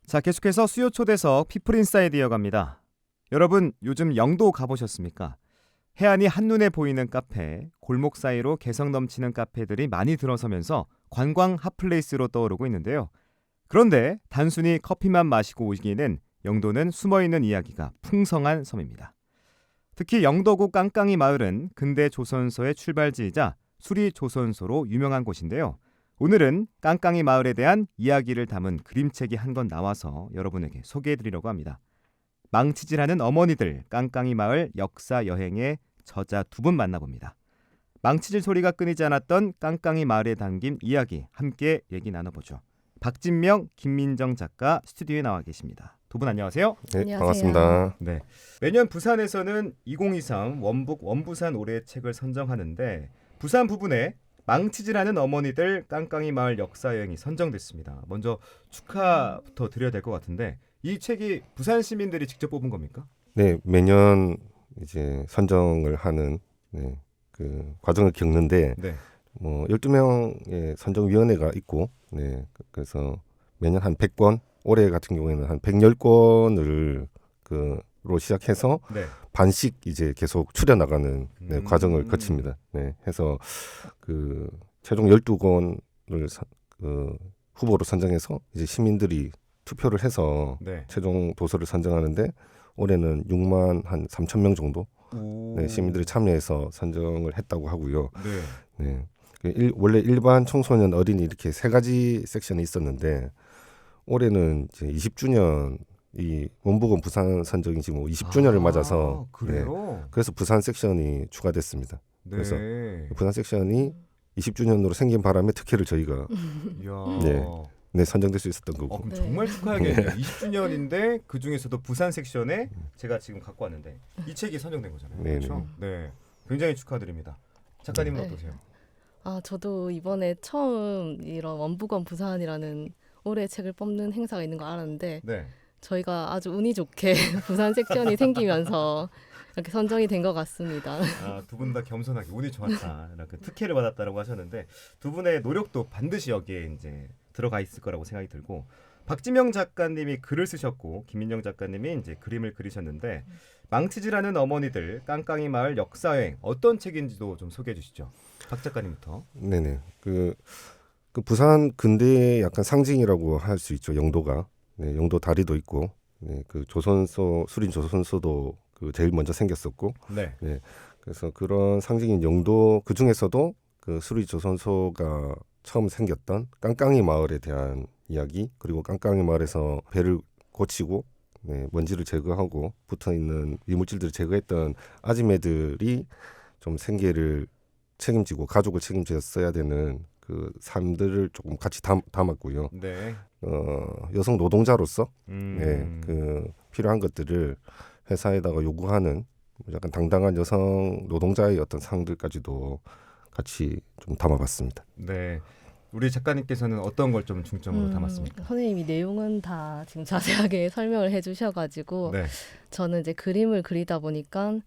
자, 계속해서 수요 초대석 피플인사이드 이어갑니다. 여러분, 요즘 영도 가보셨습니까? 해안이 한눈에 보이는 카페, 골목 사이로 개성 넘치는 카페들이 많이 들어서면서 관광 핫플레이스로 떠오르고 있는데요. 그런데 단순히 커피만 마시고 오기에는 영도는 숨어있는 이야기가 풍성한 섬입니다. 특히 영도구 깡깡이 마을은 근대 조선소의 출발지이자 수리 조선소로 유명한 곳인데요. 오늘은 깡깡이 마을에 대한 이야기를 담은 그림책이 한 권 나와서 여러분에게 소개해드리려고 합니다. 망치질하는 어머니들 깡깡이 마을 역사 여행의 저자 두 분 만나봅니다. 망치질 소리가 끊이지 않았던 깡깡이 마을에 담긴 이야기 함께 얘기 나눠보죠. 박진명, 김민정 작가 스튜디오에 나와 계십니다. 두 분 안녕하세요. 네, 안녕하세요. 반갑습니다. 네, 매년 부산에서는 2023 원북 원부산 올해책을 선정하는데 부산 부분에 망치질하는 어머니들 깡깡이 마을 역사여행이 선정됐습니다. 먼저 축하부터 드려야 될 것 같은데 이 책이 부산 시민들이 직접 뽑은 겁니까? 네, 매년 이제 선정을 하는 그 과정을 겪는데 네. 12명의 선정위원회가 있고 그래서 매년 한 100권, 올해 같은 경우에는 한 110권을 로 시작해서 네. 반씩 이제 계속 추려나가는 과정을 거칩니다. 해서 그 최종 12권을 후보로 선정해서 이제 시민들이 투표를 해서 네. 최종 도서를 선정하는데 올해는 6만 한 3천 명 정도 시민들이 참여해서 선정을 했다고 하고요. 네. 원래 일반 청소년 어린이 이렇게 세 가지 섹션이 있었는데 올해는 이제 20주년 이 원북원 부산 선정이 지금 20주년을 맞아서 그래요? 그래서 부산 섹션이 추가됐습니다. 네. 그래서 부산 섹션이 20주년으로 생긴 바람에 특혜를 저희가 이야. 선정될 수 있었던 거고. 그럼 네. 정말 축하하겠네요. 20주년인데 그 중에서도 부산 섹션에 제가 지금 갖고 왔는데 이 책이 선정된 거잖아요. 네네. 그렇죠? 네. 굉장히 축하드립니다. 작가님은 네. 어떠세요? 저도 이번에 처음 이런 원북원 부산이라는 올해 책을 뽑는 행사가 있는 거 알았는데 네. 저희가 아주 운이 좋게 부산 섹션이 생기면서 이렇게 선정이 된 것 같습니다. 두 분 다 겸손하게 운이 좋았다, 이렇게 특혜를 받았다라고 하셨는데 두 분의 노력도 반드시 여기에 이제 들어가 있을 거라고 생각이 들고 박지명 작가님이 글을 쓰셨고 김민정 작가님이 이제 그림을 그리셨는데 망치질하는 어머니들 깡깡이 마을 역사여행 어떤 책인지도 좀 소개해 주시죠. 박 작가님부터. 네네. 그 부산 근대의 약간 상징이라고 할 수 있죠. 영도가. 영도 다리도 있고, 그 조선소 수린 조선소도 그 제일 먼저 생겼었고, 네. 그래서 그런 상징인 영도 그 중에서도 그 수리 조선소가 처음 생겼던 깡깡이 마을에 대한 이야기, 그리고 깡깡이 마을에서 배를 고치고 먼지를 제거하고 붙어 있는 이물질들을 제거했던 아지매들이 좀 생계를 책임지고 가족을 책임져야 되는 그 삶들을 조금 같이 담았고요. 네. 여성 노동자로서 그 필요한 것들을 회사에다가 요구하는 약간 당당한 여성 노동자의 어떤 상들까지도 같이 좀 담아봤습니다. 네. 우리 작가님께서는 어떤 걸 좀 중점으로 담았습니까? 선생님이 내용은 다 지금 자세하게 설명을 해주셔가지고 네. 저는 이제 그림을 그리다 보니까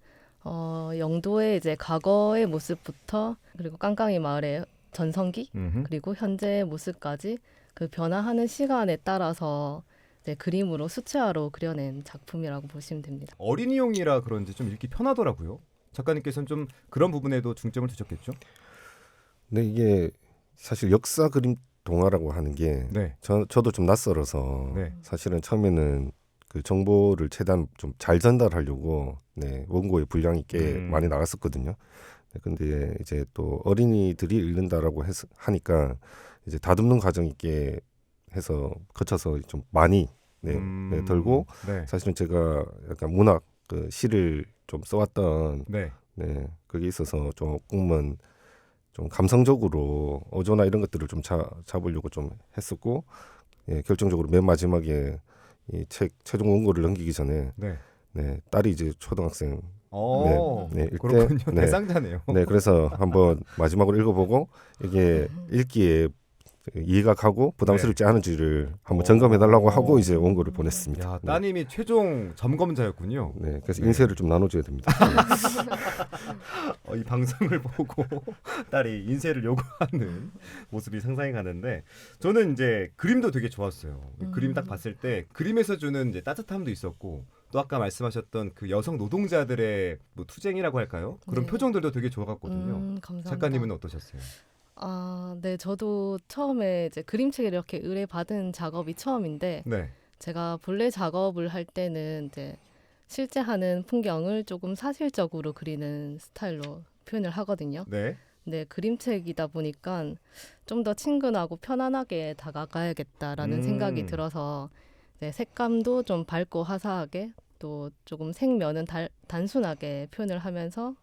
영도의 이제 과거의 모습부터 그리고 깡깡이 마을의 전성기 그리고 현재의 모습까지 그 변화하는 시간에 따라서 이제 그림으로 수채화로 그려낸 작품이라고 보시면 됩니다. 어린이용이라 그런지 좀 읽기 편하더라고요. 작가님께서는 좀 그런 부분에도 중점을 두셨겠죠? 근데 이게 사실 역사 그림 동화라고 하는 게 저도 좀 낯설어서 사실은 처음에는 그 정보를 최대한 좀 잘 전달하려고 원고에 분량이 꽤 많이 나갔었거든요. 근데 이제 또 어린이들이 읽는다라고 하니까 이제 다듬는 과정이 꽤 해서 거쳐서 좀 많이 들고 사실은 제가 약간 문학 그 시를 좀 써왔던 그게 있어서 조금은 좀 감성적으로 어조나 이런 것들을 좀 잡으려고 좀 했었고 결정적으로 맨 마지막에 이 책 최종 원고를 넘기기 전에 딸이 이제 초등학생 그렇군요. 대상자네요. 그래서 한번 마지막으로 읽어보고 이게 읽기에 이해가 가고 부담스럽지 않은지를 한번 점검해달라고 하고 이제 원고를 보냈습니다. 야, 따님이 최종 점검자였군요. 네, 그래서 인쇄를 좀 나눠줘야 됩니다. 이 방송을 보고 딸이 인쇄를 요구하는 모습이 상상이 가는데 저는 이제 그림도 되게 좋았어요. 그림 딱 봤을 때 그림에서 주는 이제 따뜻함도 있었고 또 아까 말씀하셨던 그 여성 노동자들의 뭐 투쟁이라고 할까요? 그런 네. 표정들도 되게 좋았거든요. 감사합니다. 작가님은 어떠셨어요? 네, 저도 처음에 이제 그림책을 이렇게 의뢰받은 작업이 처음인데 네. 제가 본래 작업을 할 때는 이제 실제 하는 풍경을 조금 사실적으로 그리는 스타일로 표현을 하거든요. 네. 근데 그림책이다 보니까 좀 더 친근하고 편안하게 다가가야겠다라는 생각이 들어서 이제 색감도 좀 밝고 화사하게 또 조금 색면은 단순하게 표현을 하면서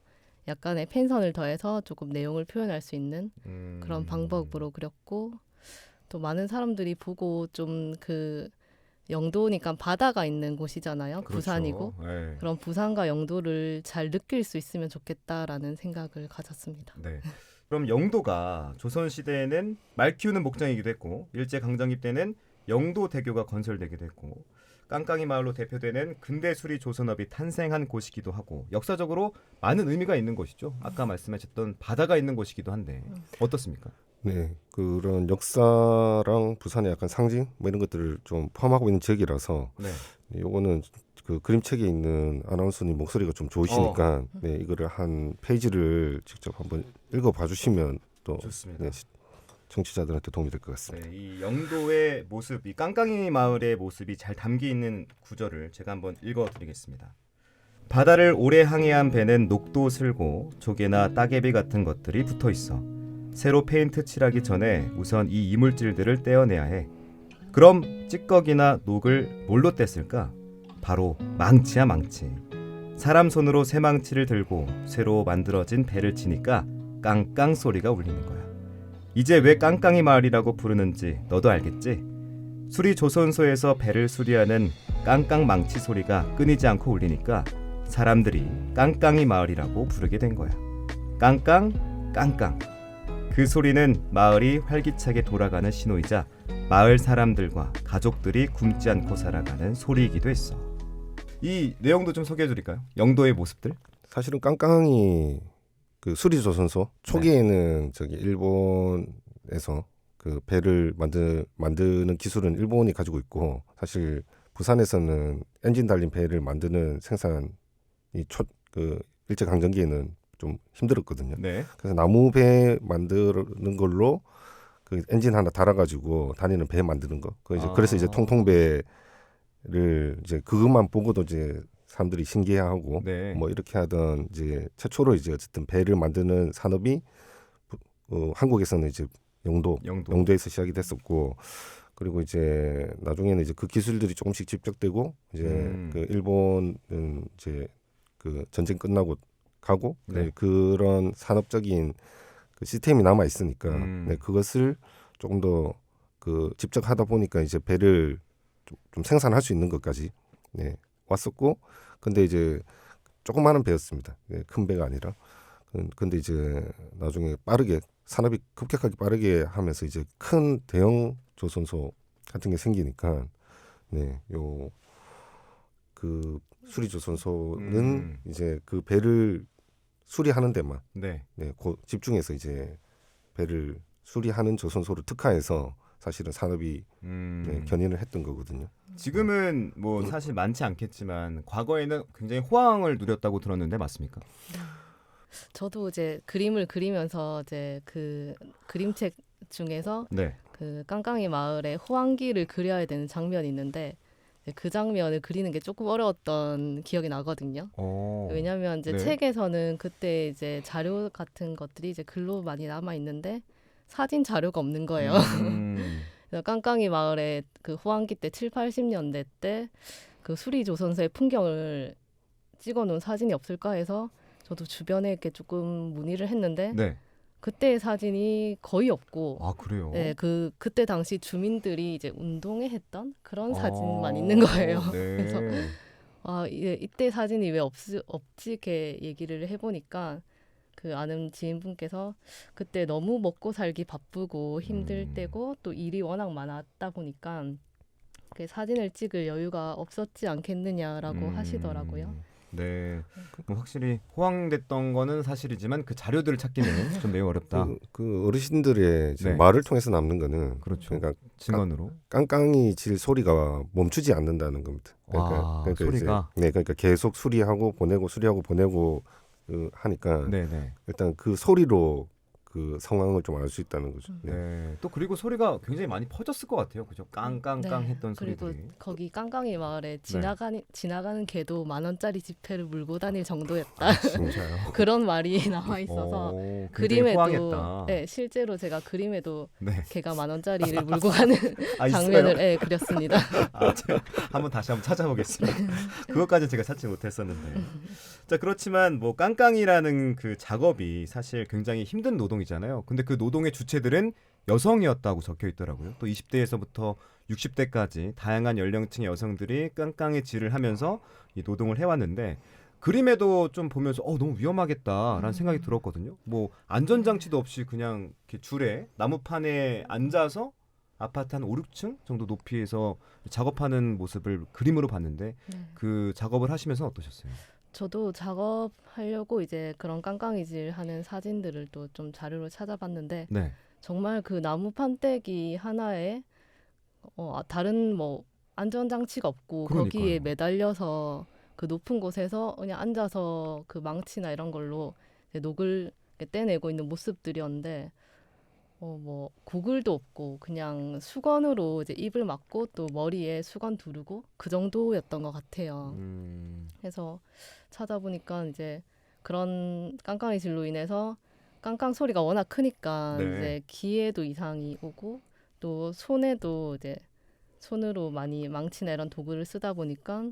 약간의 펜선을 더해서 조금 내용을 표현할 수 있는 그런 방법으로 그렸고 또 많은 사람들이 보고 좀 그 영도니까 바다가 있는 곳이잖아요. 그렇죠. 부산이고 네. 그런 부산과 영도를 잘 느낄 수 있으면 좋겠다라는 생각을 가졌습니다. 네. 그럼 영도가 조선시대에는 말 키우는 목장이기도 했고 일제강점기 때는 영도대교가 건설되기도 했고 깡깡이 마을로 대표되는 근대 수리 조선업이 탄생한 곳이기도 하고 역사적으로 많은 의미가 있는 곳이죠. 아까 말씀하셨던 바다가 있는 곳이기도 한데 어떻습니까? 네, 그런 역사랑 부산의 약간 상징 뭐 이런 것들을 좀 포함하고 있는 지역이라서 네. 요거는 그 그림책에 있는 아나운서님 목소리가 좀 좋으시니까 네, 이거를 한 페이지를 직접 한번 읽어봐 주시면 또 좋습니다. 네, 청취자들한테 도움이 될 것 같습니다. 네, 이 영도의 모습, 이 깡깡이 마을의 모습이 잘 담겨 있는 구절을 제가 한번 읽어드리겠습니다. 바다를 오래 항해한 배는 녹도 슬고 조개나 따개비 같은 것들이 붙어 있어. 새로 페인트 칠하기 전에 우선 이 이물질들을 떼어내야 해. 그럼 찌꺼기나 녹을 뭘로 뗐을까? 바로 망치야 망치. 사람 손으로 새망치를 들고 새로 만들어진 배를 치니까 깡깡 소리가 울리는 거야. 이제 왜 깡깡이 마을이라고 부르는지 너도 알겠지? 수리 조선소에서 배를 수리하는 깡깡 망치 소리가 끊이지 않고 울리니까 사람들이 깡깡이 마을이라고 부르게 된 거야. 깡깡 깡깡. 그 소리는 마을이 활기차게 돌아가는 신호이자 마을 사람들과 가족들이 굶지 않고 살아가는 소리이기도 했어. 이 내용도 좀 소개해 드릴까요? 영도의 모습들? 사실은 깡깡이 그 수리조선소 초기에는 저기 일본에서 그 배를 만드는 기술은 일본이 가지고 있고 사실 부산에서는 엔진 달린 배를 만드는 생산이 그 일제 강점기에는 좀 힘들었거든요. 네. 그래서 나무 배 만드는 걸로 그 엔진 하나 달아가지고 다니는 배 만드는 거. 그래서 이제 통통배를 이제 그것만 보고도 이제 사람들이 신기해하고 네. 뭐 이렇게 하던 이제 최초로 이제 어쨌든 배를 만드는 산업이 한국에서는 이제 영도에서 시작이 됐었고 그리고 이제 나중에는 이제 그 기술들이 조금씩 집적되고 이제 그 일본은 이제 그 전쟁 끝나고 가고 네. 그런 산업적인 그 시스템이 남아 있으니까 네, 그것을 조금 더 그 집적하다 보니까 이제 배를 좀 생산할 수 있는 것까지 네, 왔었고 근데 이제 조그마한 배였습니다. 네, 큰 배가 아니라. 근데 이제 나중에 빠르게 산업이 급격하게 빠르게 하면서 이제 큰 대형 조선소 같은 게 생기니까 네, 요 그 수리 조선소는 이제 그 배를 수리하는 데만 네, 집중해서 이제 배를 수리하는 조선소를 특화해서 사실은 산업이 네, 견인을 했던 거거든요. 지금은 뭐 사실 많지 않겠지만 과거에는 굉장히 호황을 누렸다고 들었는데 맞습니까? 저도 이제 그림을 그리면서 이제 그 그림책 중에서 네. 그 깡깡이 마을의 호황기를 그려야 되는 장면이 있는데 그 장면을 그리는 게 조금 어려웠던 기억이 나거든요. 왜냐하면 이제 네. 책에서는 그때 이제 자료 같은 것들이 이제 글로 많이 남아 있는데 사진 자료가 없는 거예요. 그래서 깡깡이 마을에 그 호황기 때 7, 80년대 때 그 수리 조선소의 풍경을 찍어놓은 사진이 없을까 해서 저도 주변에 이렇게 조금 문의를 했는데 네. 그때의 사진이 거의 없고 아 그래요? 네, 그때 당시 주민들이 이제 운동회 했던 그런 사진만 있는 거예요. 네. 그래서 이때 사진이 왜 없지 이렇게 얘기를 해보니까 그 아는 지인분께서 그때 너무 먹고 살기 바쁘고 힘들 때고 또 일이 워낙 많았다 보니까 그 사진을 찍을 여유가 없었지 않겠느냐라고 하시더라고요. 네, 그럼 확실히 호황됐던 거는 사실이지만 그 자료들을 찾기는 좀 매우 어렵다. 그 어르신들의 네. 말을 통해서 남는 거는 그렇죠. 그러니까 증언으로 깡깡이 질 소리가 멈추지 않는다는 겁니다. 그러니까 소리가 이제, 네, 그러니까 계속 수리하고 보내고 하니까 네네. 일단 그 소리로 그 상황을 좀 알 수 있다는 거죠. 네. 네. 또 그리고 소리가 굉장히 많이 퍼졌을 것 같아요. 그죠? 깡깡깡 네. 했던 그리고 소리들이. 거기 깡깡이 마을에 지나가는 개도 10,000원짜리 지폐를 물고 다닐 정도였다. 아, 진짜요? 그런 말이 나와 있어서 굉장히 그림에도 호황했다. 네, 실제로 제가 그림에도 네. 개가 10,000원짜리를 물고 가는 아, 장면을 있어요? 네, 그렸습니다. 아, 제가 다시 한번 찾아보겠습니다. 그것까지 제가 찾지 못했었는데. 자, 그렇지만 뭐 깡깡이라는 그 작업이 사실 굉장히 힘든 노동이잖아요. 근데 그 노동의 주체들은 여성이었다고 적혀 있더라고요. 또 20대에서부터 60대까지 다양한 연령층의 여성들이 깡깡의 질을 하면서 이 노동을 해왔는데 그림에도 좀 보면서 너무 위험하겠다라는 생각이 들었거든요. 뭐 안전장치도 없이 그냥 이렇게 줄에 나무판에 앉아서 아파트 한 5, 6층 정도 높이에서 작업하는 모습을 그림으로 봤는데 네. 그 작업을 하시면서 어떠셨어요? 저도 작업하려고 이제 그런 깡깡이질 하는 사진들을 또 좀 자료로 찾아봤는데 네. 정말 그 나무 판때기 하나에 다른 뭐 안전장치가 없고 그러니까요. 거기에 매달려서 그 높은 곳에서 그냥 앉아서 그 망치나 이런 걸로 이제 녹을 떼내고 있는 모습들이었는데 뭐 고글도 없고 그냥 수건으로 이제 입을 막고 또 머리에 수건 두르고 그 정도였던 것 같아요. 그래서 찾아보니까 이제 그런 깡깡이질로 인해서 깡깡 소리가 워낙 크니까 네. 이제 귀에도 이상이 오고 또 손에도 이제 손으로 많이 망치나 이런 도구를 쓰다 보니까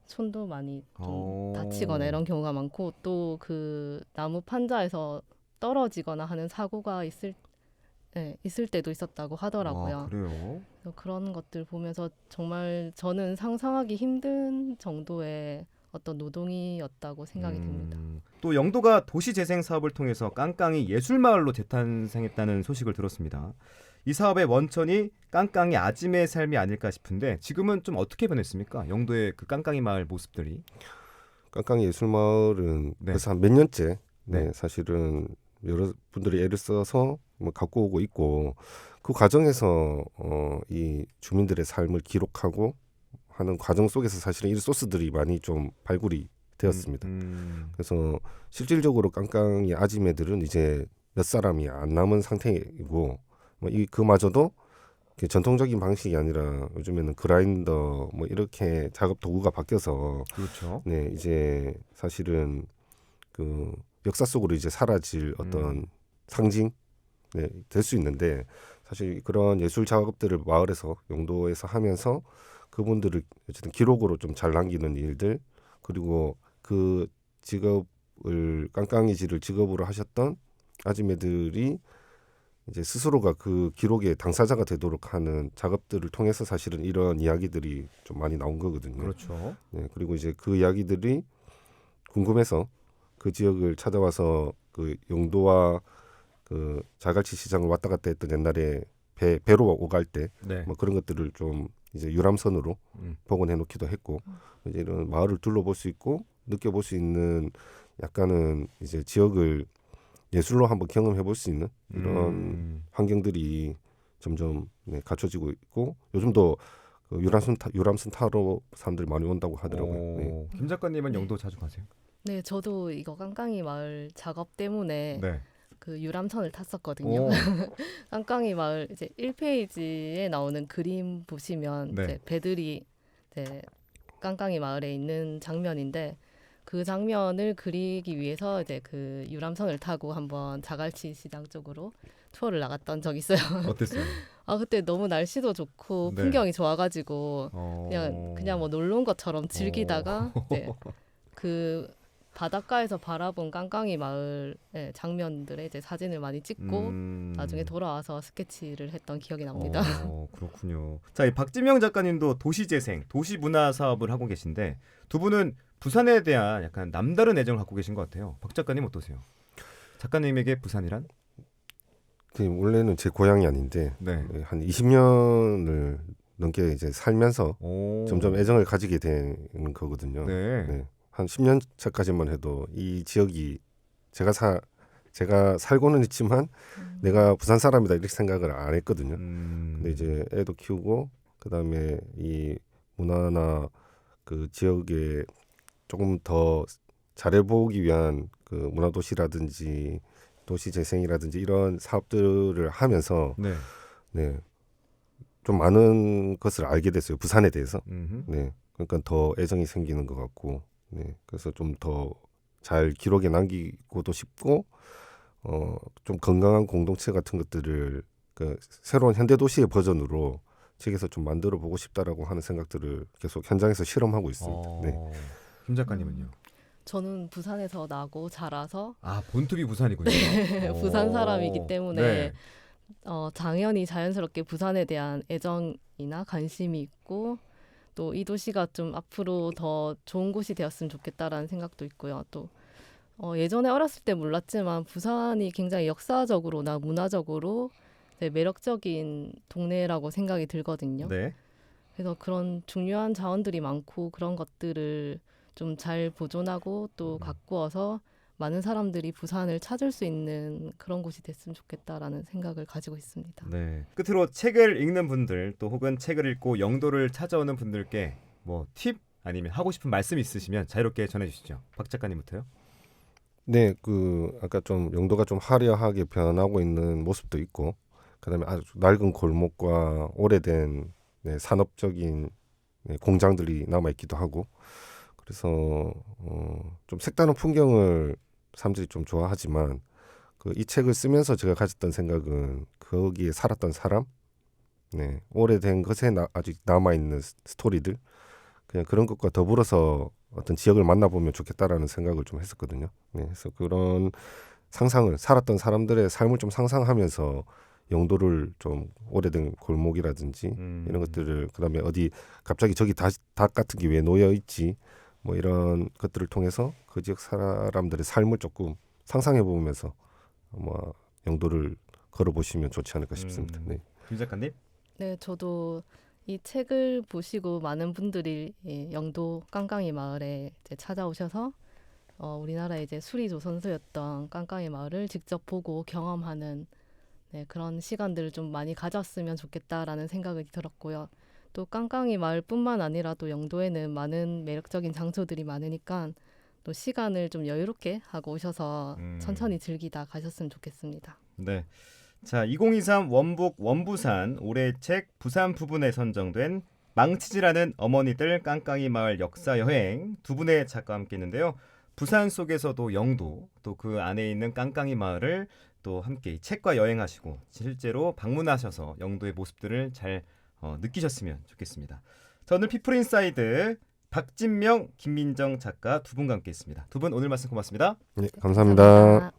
손도 많이 좀 다치거나 이런 경우가 많고 또 그 나무 판자에서 떨어지거나 하는 사고가 있을 때도 있었다고 하더라고요. 아, 그래요? 그래서 그런 것들 보면서 정말 저는 상상하기 힘든 정도의 어떤 노동이었다고 생각이 듭니다. 또 영도가 도시재생 사업을 통해서 깡깡이 예술마을로 재탄생했다는 소식을 들었습니다. 이 사업의 원천이 깡깡이 아짐의 삶이 아닐까 싶은데 지금은 좀 어떻게 변했습니까? 영도의 그 깡깡이 마을 모습들이. 깡깡이 예술마을은 네. 그래서 한 몇 년째 네. 사실은 여러 분들이 애를 써서 뭐 갖고 오고 있고 그 과정에서 이 주민들의 삶을 기록하고 하는 과정 속에서 사실은 이 소스들이 많이 좀 발굴이 되었습니다. 그래서 실질적으로 깡깡이 아짐 애들은 이제 몇 사람이 안 남은 상태이고 뭐 그마저도 전통적인 방식이 아니라 요즘에는 그라인더 뭐 이렇게 작업 도구가 바뀌어서 그렇죠. 네 이제 사실은 그 역사 속으로 이제 사라질 어떤 상징 될 수 있는데 사실 그런 예술 작업들을 마을에서 용도에서 하면서 그분들을 어쨌든 기록으로 좀 잘 남기는 일들 그리고 그 직업을 깡깡이질을 직업으로 하셨던 아줌매들이 이제 스스로가 그 기록의 당사자가 되도록 하는 작업들을 통해서 사실은 이런 이야기들이 좀 많이 나온 거거든요. 그렇죠. 네, 그리고 이제 그 이야기들이 궁금해서 그 지역을 찾아와서 그 용도와 그 자갈치 시장을 왔다 갔다 했던 옛날에 배로 오갈 때 네. 뭐 그런 것들을 좀 이제 유람선으로 복원해 놓기도 했고 이제 이런 마을을 둘러볼 수 있고 느껴볼 수 있는 약간은 이제 지역을 예술로 한번 경험해 볼 수 있는 이런 환경들이 점점 갖춰지고 있고 요즘도 그 유람선 타러 사람들이 많이 온다고 하더라고요. 네. 김 작가님은 영도 자주 가세요? 네, 저도 이거 깡깡이 마을 작업 때문에 네. 그 유람선을 탔었거든요. 깡깡이 마을 이제 1페이지에 나오는 그림 보시면 네. 이제 배들이 이제 깡깡이 마을에 있는 장면인데 그 장면을 그리기 위해서 이제 그 유람선을 타고 한번 자갈치 시장 쪽으로 투어를 나갔던 적이 있어요. 어땠어요? 그때 너무 날씨도 좋고 네. 풍경이 좋아가지고 그냥 뭐 놀러 온 것처럼 즐기다가 이제 그 바닷가에서 바라본 깡깡이 마을의 장면들의 이제 사진을 많이 찍고 나중에 돌아와서 스케치를 했던 기억이 납니다. 그렇군요. 자, 이 박지명 작가님도 도시재생, 도시문화 사업을 하고 계신데 두 분은 부산에 대한 약간 남다른 애정을 갖고 계신 것 같아요. 박 작가님 어떠세요? 작가님에게 부산이란? 원래는 제 고향이 아닌데 한 20년을 넘게 이제 살면서 점점 애정을 가지게 되는 거거든요. 한 10년 차까지만 해도 이 지역이 제가 살고는 있지만 내가 부산 사람이다 이렇게 생각을 안 했거든요. 근데 이제 애도 키우고 그다음에 이 문화나 그 지역에 조금 더 잘해보기 위한 그 문화도시라든지 도시재생이라든지 이런 사업들을 하면서 좀 많은 것을 알게 됐어요. 부산에 대해서. 그러니까 더 애정이 생기는 것 같고, 그래서 좀 더 잘 기록에 남기고도 싶고, 좀 건강한 공동체 같은 것들을 그 새로운 현대 도시의 버전으로 책에서 좀 만들어 보고 싶다라고 하는 생각들을 계속 현장에서 실험하고 있습니다. 김 작가님은요? 저는 부산에서 나고 자라서 본투비 부산이군요. 부산 사람이기 때문에 당연히 자연스럽게 부산에 대한 애정이나 관심이 있고 또 이 도시가 좀 앞으로 더 좋은 곳이 되었으면 좋겠다라는 생각도 있고요. 또 예전에 어렸을 때 몰랐지만 부산이 굉장히 역사적으로나 문화적으로 매력적인 동네라고 생각이 들거든요. 그래서 그런 중요한 자원들이 많고 그런 것들을 좀 잘 보존하고 또 가꾸어서 많은 사람들이 부산을 찾을 수 있는 그런 곳이 됐으면 좋겠다라는 생각을 가지고 있습니다. 끝으로 책을 읽는 분들 또 혹은 책을 읽고 영도를 찾아오는 분들께 뭐 팁 아니면 하고 싶은 말씀 있으시면 자유롭게 전해주시죠. 박 작가님부터요. 그 아까 좀 영도가 좀 화려하게 변하고 있는 모습도 있고, 그다음에 아주 낡은 골목과 오래된 산업적인 공장들이 남아 있기도 하고, 그래서 좀 색다른 풍경을 사람들이 좀 좋아하지만 이 책을 쓰면서 제가 가졌던 생각은 거기에 살았던 사람, 오래된 것에 아직 남아 있는 스토리들, 그냥 그런 것과 더불어서 어떤 지역을 만나보면 좋겠다라는 생각을 좀 했었거든요. 그래서 그런 상상을 살았던 사람들의 삶을 좀 상상하면서 영도를 좀 오래된 골목이라든지 이런 것들을 그다음에 어디 갑자기 저기 닭 같은 게 왜 놓여 있지 뭐 이런 것들을 통해서 그 지역 사람들의 삶을 조금 상상해 보면서 아마 영도를 걸어보시면 좋지 않을까 싶습니다. 김 작가님? 저도 이 책을 보시고 많은 분들이 영도 깡깡이 마을에 이제 찾아오셔서 우리나라의 이제 수리조 선수였던 깡깡이 마을을 직접 보고 경험하는 그런 시간들을 좀 많이 가졌으면 좋겠다라는 생각이 들었고요. 또 깡깡이 마을뿐만 아니라 또 영도에는 많은 매력적인 장소들이 많으니까 또 시간을 좀 여유롭게 하고 오셔서 천천히 즐기다 가셨으면 좋겠습니다. 자, 2023 원북 원부산 올해의 책 부산 부분에 선정된 망치질하는 어머니들 깡깡이 마을 역사 여행 두 분의 작가와 함께 했는데요. 부산 속에서도 영도 또 그 안에 있는 깡깡이 마을을 또 함께 이 책과 여행하시고 실제로 방문하셔서 영도의 모습들을 잘 느끼셨으면 좋겠습니다. 자, 오늘 피플인사이드 박진명, 김민정 작가 두 분과 함께했습니다. 두 분 오늘 말씀 고맙습니다. 감사합니다.